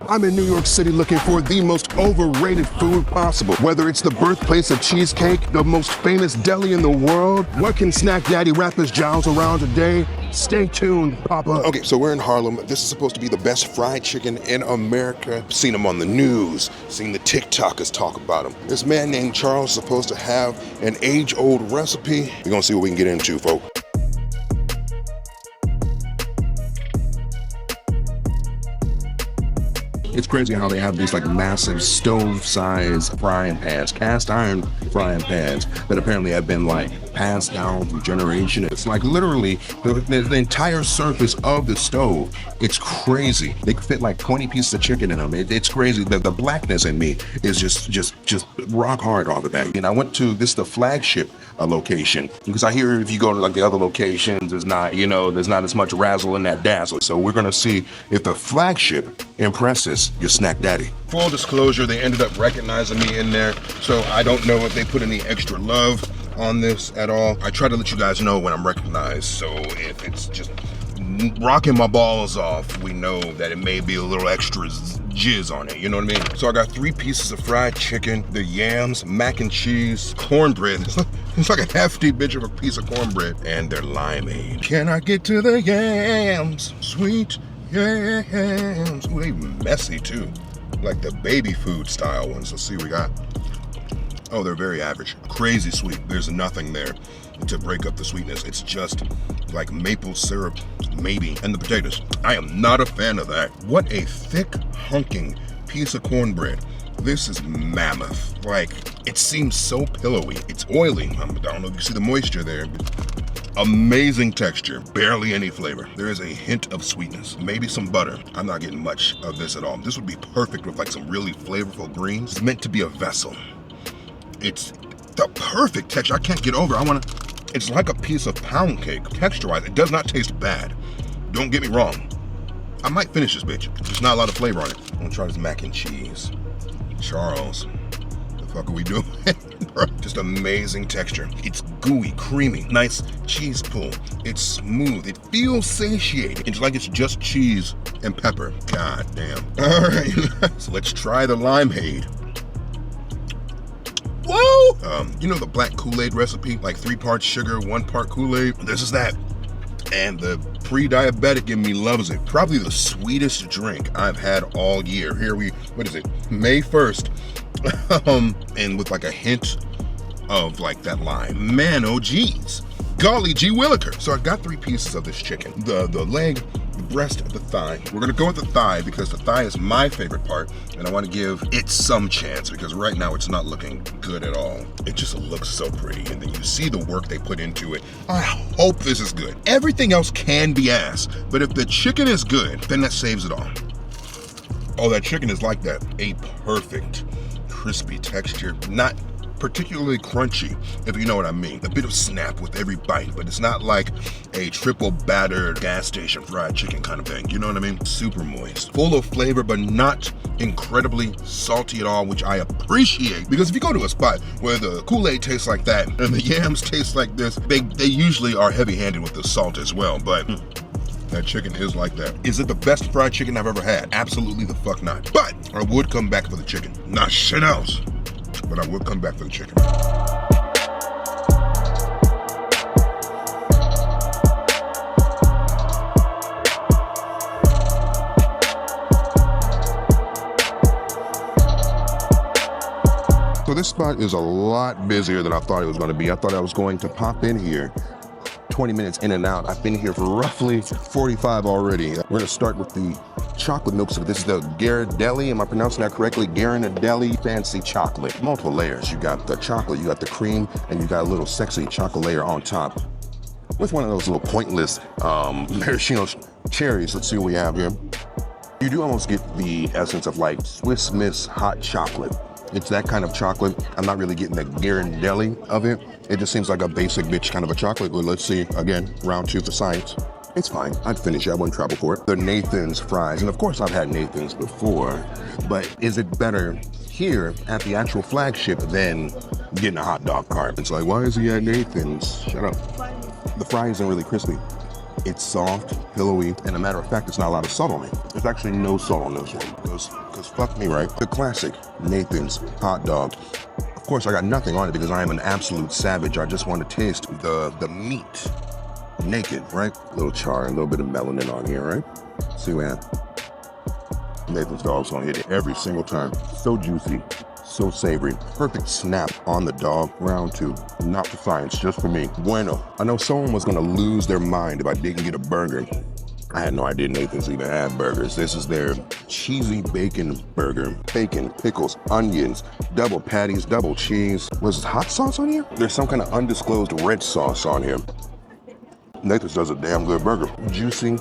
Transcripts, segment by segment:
I'm in New York City looking for the most overrated food possible. Whether it's the birthplace of cheesecake, the most famous deli in the world, what can Snack Daddy wrap his jowls around today? Stay tuned, Papa. Okay, so we're in Harlem. This is supposed to be the best fried chicken in America. Seen them on the news, seen the TikTokers talk about them. This man named Charles is supposed to have an age-old recipe. We're gonna see what we can get into, folks. It's crazy how they have these like massive stove-sized frying pans, cast iron frying pans that apparently have been like passed down through generation. It's like literally the entire surface of the stove. It's crazy. They could fit like 20 pieces of chicken in them. It's crazy. The blackness in me is just rock hard off of that. And I went to the flagship location because I hear if you go to like the other locations, there's not as much razzle in that dazzle. So we're gonna see if the flagship impresses your Snack Daddy. Full disclosure, they ended up recognizing me in there, so I don't know if they put any extra love on this at all. I try to let you guys know when I'm recognized, so if it's just rocking my balls off, we know that it may be a little extra jizz on it, you know what I mean? So I got 3 pieces of fried chicken, the yams, mac and cheese, cornbread. It's like a hefty bitch of a piece of cornbread, and they're limeade. Can I get to the yams? Sweet yams. Ooh, they messy too. Like the baby food style ones. Let's see what we got. Oh, they're very average. Crazy sweet. There's nothing there to break up the sweetness. It's just like maple syrup, maybe, and the potatoes. I am not a fan of that. What a thick, hunking piece of cornbread. This is mammoth. Like, it seems so pillowy. It's oily. I don't know if you see the moisture there. Amazing texture, barely any flavor. There is a hint of sweetness, maybe some butter. I'm not getting much of this at all. This would be perfect with like some really flavorful greens. It's meant to be a vessel. It's the perfect texture. I can't get over. It's like a piece of pound cake. Texture-wise, it does not taste bad. Don't get me wrong. I might finish this bitch. There's not a lot of flavor on it. I'm gonna try this mac and cheese. Charles, the fuck are we doing? Just amazing texture. It's gooey, creamy, nice cheese pull. It's smooth. It feels satiating. It's like it's just cheese and pepper. God damn. All right, so let's try the limeade. Whoa! You know the black Kool-Aid recipe? Like 3 parts sugar, 1 part Kool-Aid? This is that. And the pre-diabetic in me loves it. Probably the sweetest drink I've had all year. What is it? May 1st. And with like a hint of like that lime. Man, oh geez. Golly gee williker. So I got 3 pieces of this chicken. The leg, the breast, the thigh. We're gonna go with the thigh because the thigh is my favorite part and I wanna give it some chance because right now it's not looking good at all. It just looks so pretty and then you see the work they put into it. I hope this is good. Everything else can be ass, but if the chicken is good, then that saves it all. Oh, that chicken is like that. A perfect crispy texture, not particularly crunchy, if you know what I mean. A bit of snap with every bite, but it's not like a triple battered gas station fried chicken kind of thing. You know what I mean? Super moist, full of flavor, but not incredibly salty at all, which I appreciate. Because if you go to a spot where the Kool-Aid tastes like that and the yams taste like this, they usually are heavy-handed with the salt as well, but that chicken is like that. Is it the best fried chicken I've ever had? Absolutely the fuck not. But I would come back for the chicken. Not shit else. But I will come back for the chicken. So this spot is a lot busier than I thought it was going to be. I thought I was going to pop in here 20 minutes in and out. I've been here for roughly 45 already. We're going to start with the chocolate milk. So this is the Deli. Am I pronouncing that correctly? Deli fancy chocolate. Multiple layers. You got the chocolate, you got the cream, and you got a little sexy chocolate layer on top with one of those little pointless maraschino cherries. Let's see what we have here. You do almost get the essence of like Swiss Miss hot chocolate. It's that kind of chocolate. I'm not really getting the Deli of it. It just seems like a basic bitch kind of a chocolate. Well, let's see, again, round 2 for science. It's fine, I'd finish it, I wouldn't travel for it. The Nathan's fries, and of course I've had Nathan's before, but is it better here at the actual flagship than getting a hot dog cart? It's like, why is he at Nathan's? Shut up. The fry isn't really crispy. It's soft, pillowy, and a matter of fact, it's not a lot of salt on it. There's actually no salt on this one, because fuck me, right? The classic Nathan's hot dog. Of course, I got nothing on it because I am an absolute savage. I just want to taste the meat naked, right? A little char, a little bit of melanin on here, right? See what happens. Nathan's dog's gonna hit it every single time. So juicy, so savory. Perfect snap on the dog. Round two, not for science, just for me. Bueno. I know someone was gonna lose their mind if I didn't get a burger. I had no idea Nathan's even had burgers. This is their cheesy bacon burger. Bacon, pickles, onions, double patties, double cheese. Was hot sauce on here? There's some kind of undisclosed red sauce on here. Nathan's does a damn good burger. Juicy,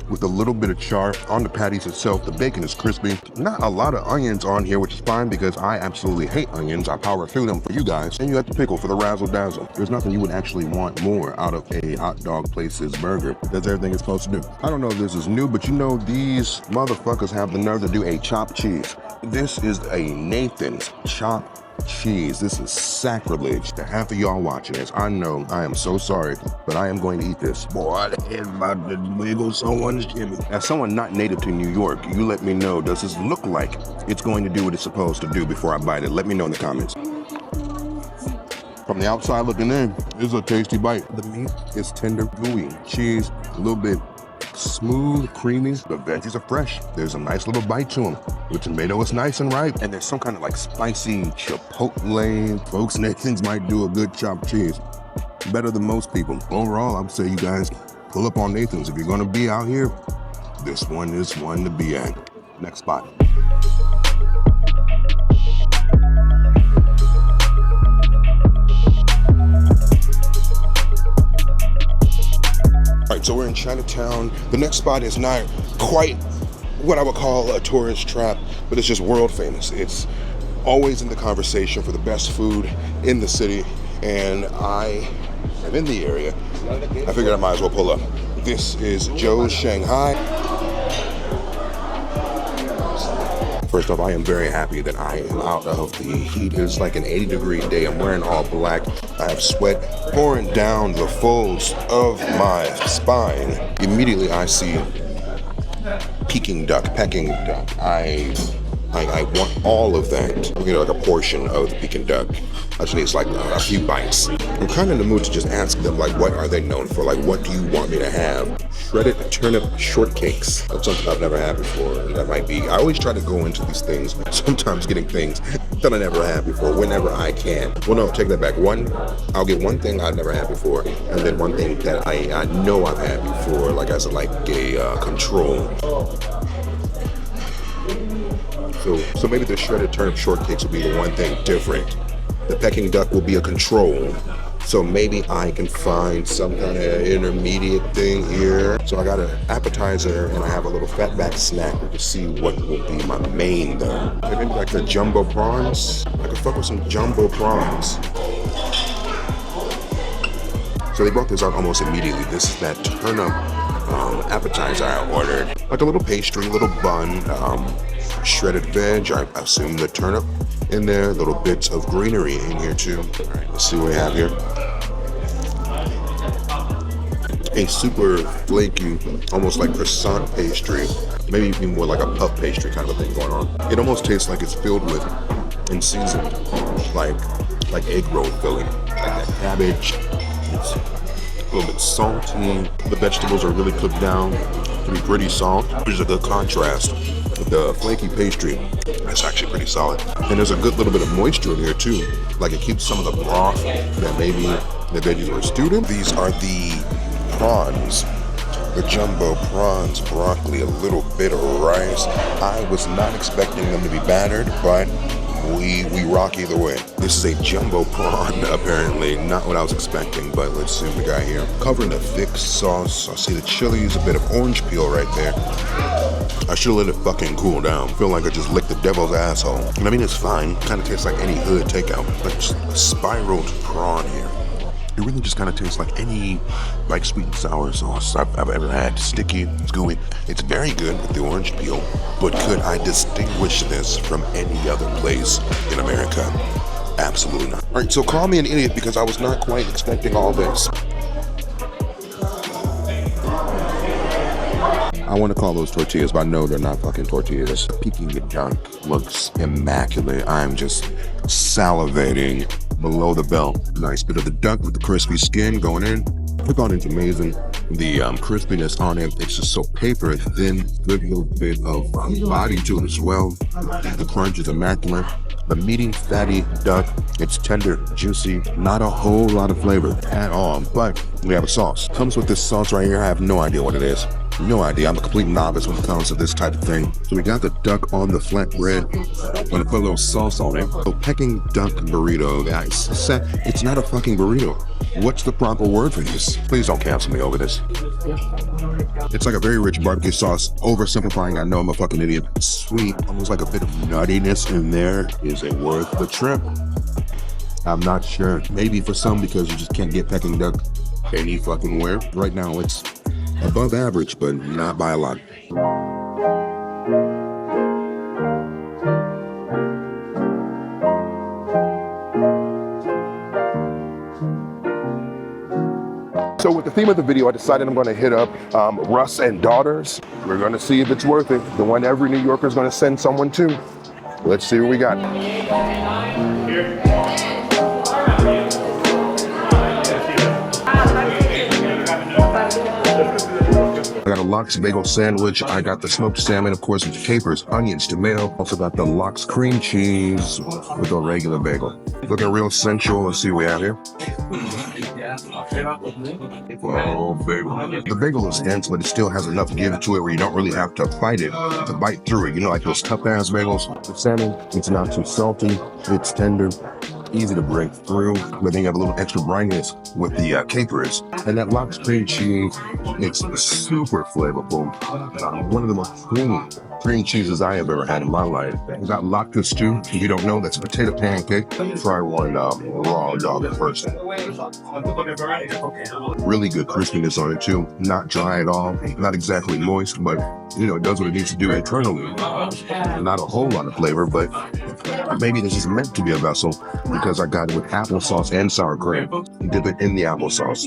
with a little bit of char on the patties itself. The bacon is crispy. Not a lot of onions on here, which is fine because I absolutely hate onions. I power through them for you guys. And you have the pickle for the razzle dazzle. There's nothing you would actually want more out of a hot dog place's burger. That's everything it's supposed to do. I don't know if this is new, but you know these motherfuckers have the nerve to do a chopped cheese. This is a Nathan's chopped cheese. This is sacrilege to half of y'all watching this. I know, I am so sorry, but I am going to eat this. Boy, it's about to wiggle someone's jimmy. As someone not native to New York, you let me know, does this look like it's going to do what it's supposed to do before I bite it? Let me know in the comments. From the outside looking in, it's a tasty bite. The meat is tender, gooey. Cheese, a little bit smooth, creamy. The veggies are fresh. There's a nice little bite to them. The tomato is nice and ripe. And there's some kind of like spicy chipotle. Folks, Nathan's might do a good chopped cheese. Better than most people. Overall, I would say you guys pull up on Nathan's. If you're gonna be out here, this one is one to be at. Next spot. All right, so we're in Chinatown. The next spot is not quite what I would call a tourist trap, but it's just world famous. It's always in the conversation for the best food in the city, and I am in the area. I figured I might as well pull up. This is Joe's Shanghai. First off, I am very happy that I am out of the heat. It's like an 80-degree day. I'm wearing all black. I have sweat pouring down the folds of my spine. Immediately I see Peking duck. I want all of that. I'm getting like a portion of the Peking duck. Actually, it's like a few bites. I'm kind of in the mood to just ask them, like, what are they known for? Like, what do you want me to have? Shredded turnip shortcakes. That's something I've never had before. That might be, I always try to go into these things, sometimes getting things that I never had before, whenever I can. Well, no, take that back. I'll get one thing I've never had before, and then one thing that I know I've had before, like as a control. So maybe the shredded turnip shortcakes will be the one thing different. The Peking duck will be a control. So maybe I can find some kind of intermediate thing here. So I got an appetizer and I have a little fatback snack to see what will be my main though. Maybe like the jumbo prawns. I could fuck with some jumbo prawns. So they brought this out almost immediately. This is that turnip appetizer I ordered. Like a little pastry, little bun, shredded veg, I assume the turnip in there, little bits of greenery in here too. All right, let's see what we have here. A super flaky, almost like croissant pastry, maybe even more like a puff pastry kind of a thing going on. It almost tastes like it's filled with and seasoned like egg roll filling, like that cabbage. It's a little bit salty. The vegetables are really cooked down to be pretty soft, which is a good contrast. The flaky pastry, that's actually pretty solid. And there's a good little bit of moisture in here too. Like it keeps some of the broth that maybe the veggies were stewed in. These are the prawns, the jumbo prawns, broccoli, a little bit of rice. I was not expecting them to be battered, but we rock either way. This is a jumbo prawn, apparently. Not what I was expecting, but let's see what we got here. Covering the thick sauce. I see the chilies, a bit of orange peel right there. I should let it fucking cool down. I feel like I just licked the devil's asshole. And I mean, it's fine. Kind of tastes like any hood takeout. But just a spiraled prawn here. It really just kind of tastes like any like sweet and sour sauce I've ever had. Sticky, it's gooey. It's very good with the orange peel. But could I distinguish this from any other place in America? Absolutely not. All right, so call me an idiot because I was not quite expecting all this. I want to call those tortillas, but I know they're not fucking tortillas. Peking duck looks immaculate. I'm just salivating below the belt. Nice bit of the duck with the crispy skin going in. Click on it's amazing. The crispiness on it, it's just so paper thin. Good little bit of body to it as well. The crunch is immaculate. The meaty, fatty duck, it's tender, juicy, not a whole lot of flavor at all, but we have a sauce. Comes with this sauce right here. I have no idea what it is. No idea. I'm a complete novice when it comes to this type of thing. So we got the duck on the flatbread. I'm gonna put a little sauce on it. So Peking duck burrito, guys. It's not a fucking burrito. What's the proper word for this? Please don't cancel me over this. It's like a very rich barbecue sauce. Oversimplifying, I know I'm a fucking idiot. Sweet, almost like a bit of nuttiness in there. Is it worth the trip? I'm not sure. Maybe for some because you just can't get Peking duck any fucking where. Right now it's above average, but not by a lot. So with the theme of the video, I decided I'm going to hit up Russ and Daughters. We're going to see if it's worth it. The one every New Yorker is going to send someone to. Let's see what we got. I got a lox bagel sandwich. I got the smoked salmon, of course, with capers, onions, tomato. Also got the lox cream cheese with a regular bagel. Looking real sensual. Let's see what we have here. Oh, bagel. The bagel is dense, but it still has enough give to it where you don't really have to fight it to bite through it. You know, like those tough ass bagels. The salmon, it's not too salty. It's tender. Easy to break through, but then you have a little extra brininess with the capers. And that lox cream cheese, it's super flavorful. One of the most cream cheeses I have ever had in my life. We got latkes too. If you don't know, that's a potato pancake. Try one raw dog at first. Really good crispiness on it too. Not dry at all. Not exactly moist, but you know, it does what it needs to do internally. Not a whole lot of flavor, but maybe this is meant to be a vessel because I got it with applesauce and sour cream. Dip it in the applesauce.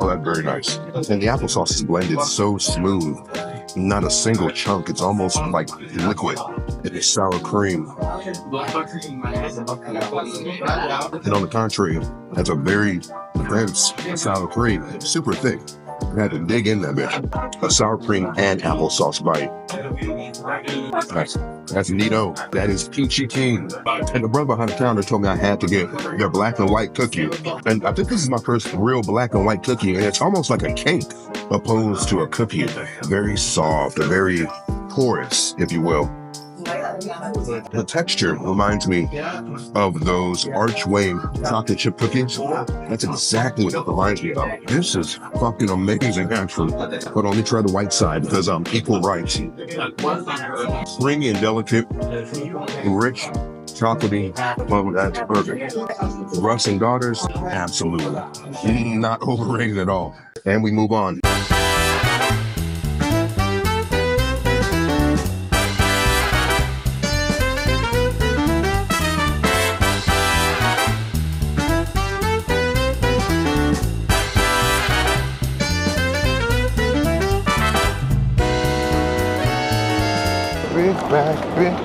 Oh, that's very nice. And the applesauce is blended so smooth. Not a single chunk. It's almost like liquid. It is sour cream. And on the contrary, that's a very dense sour cream. Super thick. I had to dig in that bitch. A sour cream and applesauce bite. That's neato. That is peachy keen. And the brother behind the counter told me I had to get their black and white cookie. And I think this is my first real black and white cookie, and it's almost like a cake opposed to a cookie. Very soft, very porous, if you will. The texture reminds me of those Archway chocolate chip cookies. That's exactly what it reminds me of. This is fucking amazing, actually. But only try the white side because I'm equal rights. Springy and delicate, rich, chocolatey. Well, that's perfect. Russ and Daughters, absolutely. Not overrated at all. And we move on.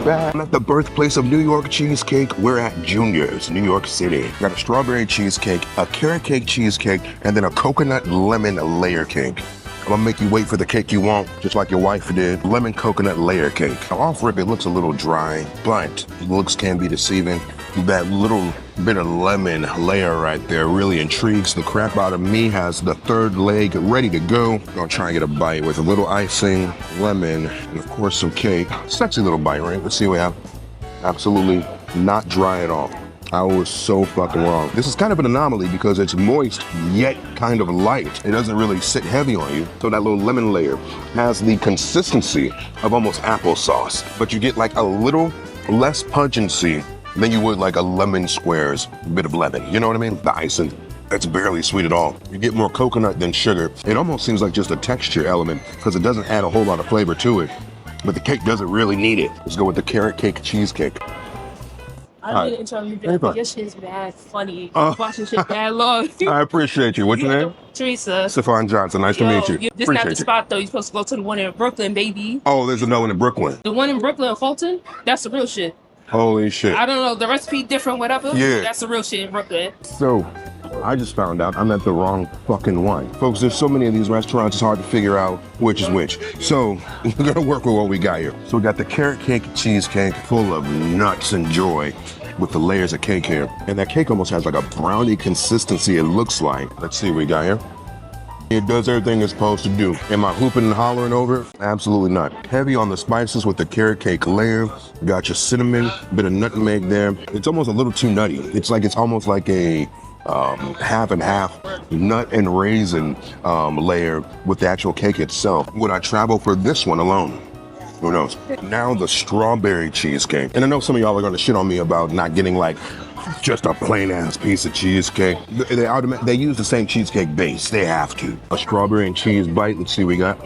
I'm at the birthplace of New York cheesecake. We're at Junior's, New York City. Got a strawberry cheesecake, a carrot cake cheesecake, and then a coconut lemon layer cake. I'm gonna make you wait for the cake you want, just like your wife did. Lemon coconut layer cake. Now, off rip, it looks a little dry, but looks can be deceiving. That little bit of lemon layer right there really intrigues the crap out of me. Has the third leg ready to go. I'm gonna try and get a bite with a little icing, lemon, and of course some cake. Sexy little bite, right? Let's see what we have. Absolutely not dry at all. I was so fucking wrong. This is kind of an anomaly because it's moist, yet kind of light. It doesn't really sit heavy on you. So that little lemon layer has the consistency of almost applesauce, but you get like a little less pungency than you would like a lemon squares bit of lemon. You know what I mean? The icing, that's barely sweet at all. You get more coconut than sugar. It almost seems like just a texture element because it doesn't add a whole lot of flavor to it, but the cake doesn't really need it. Let's go with the carrot cake cheesecake. I didn't tell you that. Your shit's bad funny. Watching shit bad long. I appreciate you. What's your name? Teresa. Stefan Johnson. Nice to meet you. This not the spot though. You're supposed to go to the one in Brooklyn, baby. Oh, there's another one in Brooklyn. The one in Brooklyn, Fulton. That's the real shit. Holy shit. I don't know. The recipe different, whatever. Yeah. That's the real shit in Brooklyn. So, I just found out I'm at the wrong fucking one. Folks, there's so many of these restaurants, it's hard to figure out which is which. So, we're gonna work with what we got here. So we got the carrot cake cheesecake full of nuts and joy with the layers of cake here. And that cake almost has like a brownie consistency, it looks like. Let's see what we got here. It does everything it's supposed to do. Am I hooping and hollering over it? Absolutely not. Heavy on the spices with the carrot cake layer. Got your cinnamon, bit of nutmeg there. It's almost a little too nutty. It's almost like a half and half nut and raisin layer with the actual cake itself. Would I travel for this one alone? Who knows? Now the strawberry cheesecake. And I know some of y'all are gonna shit on me about not getting like just a plain ass piece of cheesecake. They use the same cheesecake base. They have to. A strawberry and cheese bite. Let's see what we got.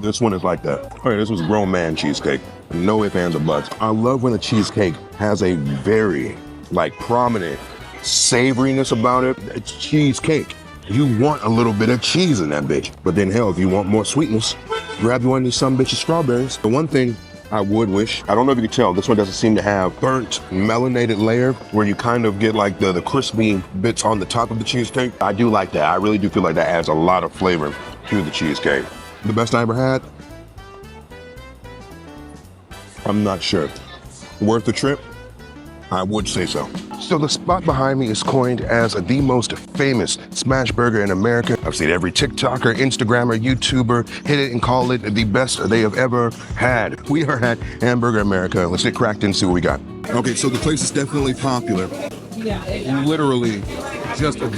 This one is like that. All right, this was grown man cheesecake. No ifs, ands, or buts. I love when the cheesecake has a very like prominent savoriness about it. It's cheesecake. You want a little bit of cheese in that bitch. But then hell, if you want more sweetness, grab you one of these some bitches strawberries. The one thing I would wish, I don't know if you can tell, this one doesn't seem to have burnt melanated layer where you kind of get like the crispy bits on the top of the cheesecake. I do like that. I really do feel like that adds a lot of flavor to the cheesecake. The best I ever had? I'm not sure. Worth the trip? I would say so. So the spot behind me is coined as the most famous smash burger in America. I've seen every TikToker, Instagrammer, YouTuber hit it and call it the best they have ever had. We are at Hamburger America. Let's get cracked in and see what we got. Okay, so the place is definitely popular. Literally just the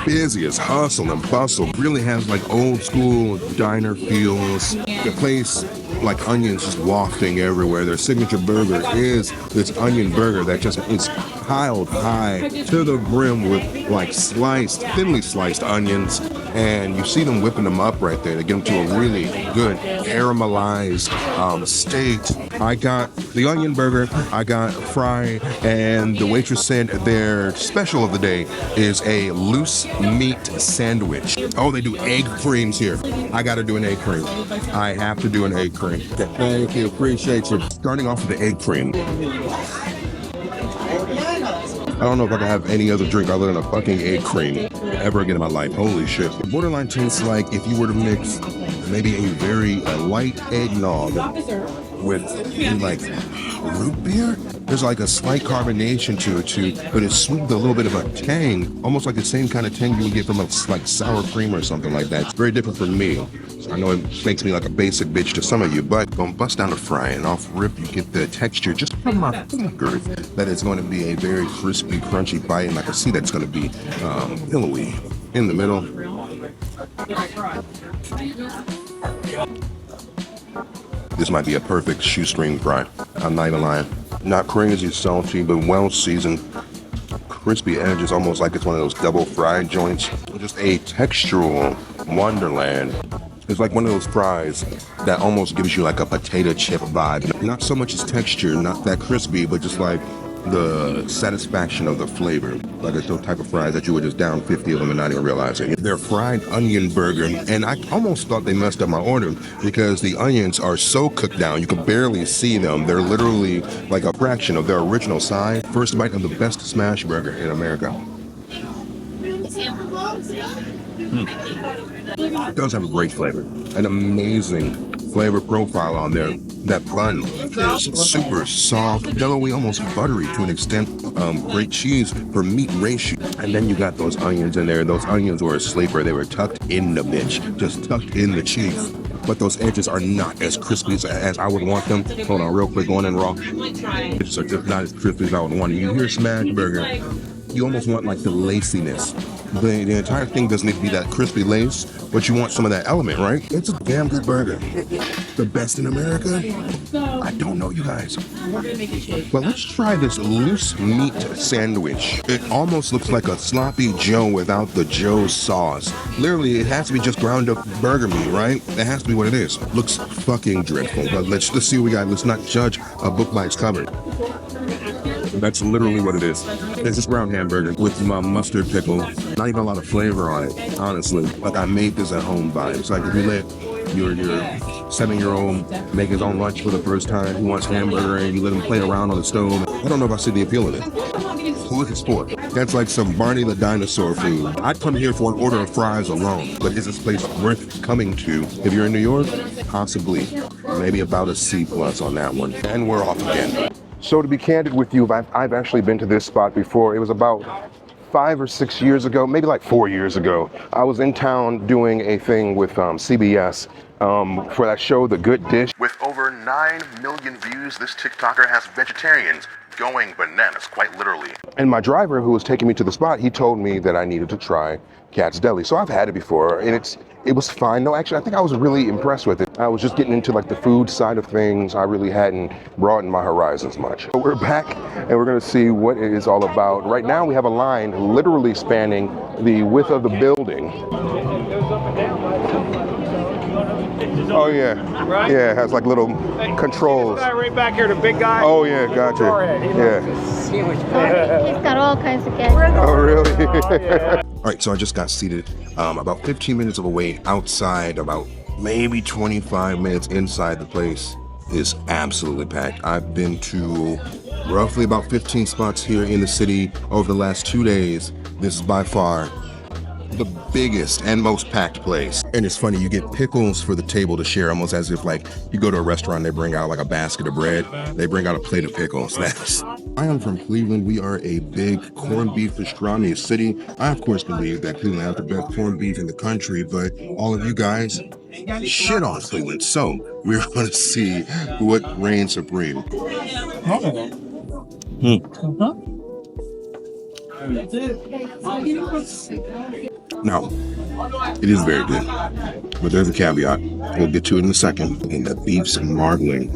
busiest hustle and bustle. Really has like old school diner feels. The place like onions just wafting everywhere. Their signature burger is this onion burger that just is piled high to the brim with like thinly sliced onions. And you see them whipping them up right there to get them to a really good caramelized state. I got the onion burger, I got fry, and the waitress said their special of the day is a loose meat sandwich. Oh, they do egg creams here. I gotta do an egg cream. I have to do an egg cream. Thank you, appreciate you. Starting off with the egg cream. I don't know if I can have any other drink other than a fucking egg cream ever again in my life. Holy shit. Borderline tastes like if you were to mix maybe a very light eggnog with like root beer. There's like a slight carbonation to it too, but it's sweet with a little bit of a tang, almost like the same kind of tang you would get from like sour cream or something like that. It's very different from me. I know it makes me like a basic bitch to some of you, but gonna bust down the fry and off rip you get the texture just from my finger that is going to be a very crispy, crunchy bite, and I can see that's going to be pillowy in the middle. This might be a perfect shoestring fry. I'm not even lying. Not crazy salty, but well seasoned. Crispy edges, almost like it's one of those double fried joints. Just a textural wonderland. It's like one of those fries that almost gives you like a potato chip vibe. Not so much as texture, not that crispy, but just like the satisfaction of the flavor. Like it's those type of fries that you would just down 50 of them and not even realize it. They're fried onion burger, and I almost thought they messed up my order because the onions are so cooked down, you can barely see them. They're literally like a fraction of their original size. First bite of the best smash burger in America. It does have a great flavor, an amazing flavor profile on there. That bun is super soft, yellowy, almost buttery to an extent. Great cheese for meat ratio. And then you got those onions in there. Those onions were a sleeper. They were tucked in the bitch, just tucked in the cheese. But those edges are not as crispy as I would want them. Hold on, real quick, going in raw. Edges are just not as crispy as I would want. You hear smash burger, you almost want like the laciness. The entire thing doesn't need to be that crispy lace, but you want some of that element, right? It's a damn good burger. The best in America? I don't know, you guys. But let's try this loose meat sandwich. It almost looks like a sloppy Joe without the Joe sauce. Literally, it has to be just ground up burger meat, right? That has to be what it is. Looks fucking dreadful, but let's see what we got. Let's not judge a book by its cover. That's literally what it is. It's just brown hamburger with mustard pickle. Not even a lot of flavor on it, honestly. Like I made this at home vibe. It's like if you let your 7-year-old make his own lunch for the first time, he wants hamburger, and you let him play around on the stove. I don't know if I see the appeal of it. Look at sport. That's like some Barney the dinosaur food. I'd come here for an order of fries alone, but is this place worth coming to? If you're in New York, possibly. Maybe about a C+ on that one. And we're off again. So to be candid with you, I've actually been to this spot before. It was about 5 or 6 years ago, maybe like 4 years ago. I was in town doing a thing with CBS for that show, The Good Dish. With over 9 million views, this TikToker has vegetarians going bananas, quite literally. And my driver who was taking me to the spot, he told me that I needed to try Katz Deli. So I've had it before, and it was fine. No, actually, I think I was really impressed with it. I was just getting into like the food side of things. I really hadn't broadened my horizons much. So we're back, and we're gonna see what it is all about. Right now, we have a line literally spanning the width of the building. Oh yeah, right? Yeah, it has like little controls. This guy right back here, the big guy. Oh yeah, gotcha. Yeah. He's got all kinds of gadgets. Oh really? Yeah. All right, so I just got seated about 15 minutes of a wait outside, about maybe 25 minutes inside. The place is absolutely packed. I've been to roughly about 15 spots here in the city over the last 2 days. This is by far the biggest and most packed place. And it's funny, you get pickles for the table to share, almost as if like you go to a restaurant, they bring out like a basket of bread, they bring out a plate of pickles. I am from Cleveland. We are a big corned beef pastrami city. I of course believe that Cleveland has the best corned beef in the country, but all of you guys shit on Cleveland. So we're gonna see what reigns supreme. Now, it is very good, but there's a caveat. We'll get to it in a second. And the beef's marbling.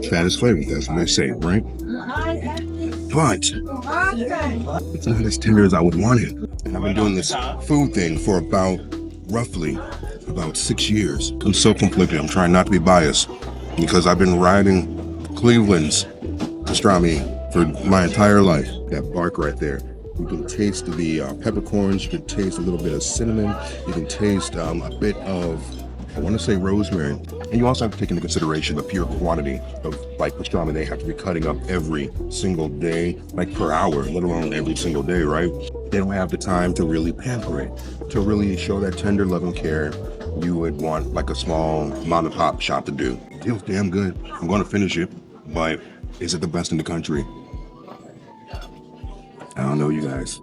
Fat is flavor, that's what they say, right? But it's not as tender as I would want it. And I've been doing this food thing for roughly about 6 years. I'm so conflicted. I'm trying not to be biased because I've been riding Cleveland's pastrami for my entire life. That bark right there. You can taste the peppercorns, you can taste a little bit of cinnamon, you can taste a bit of, I want to say rosemary. And you also have to take into consideration the pure quantity of like pastrami they have to be cutting up every single day, like per hour, let alone every single day, right? They don't have the time to really pamper it, to really show that tender love and care you would want like a small mom and pop shop to do. It feels damn good. I'm going to finish it, but is it the best in the country? I don't know, you guys.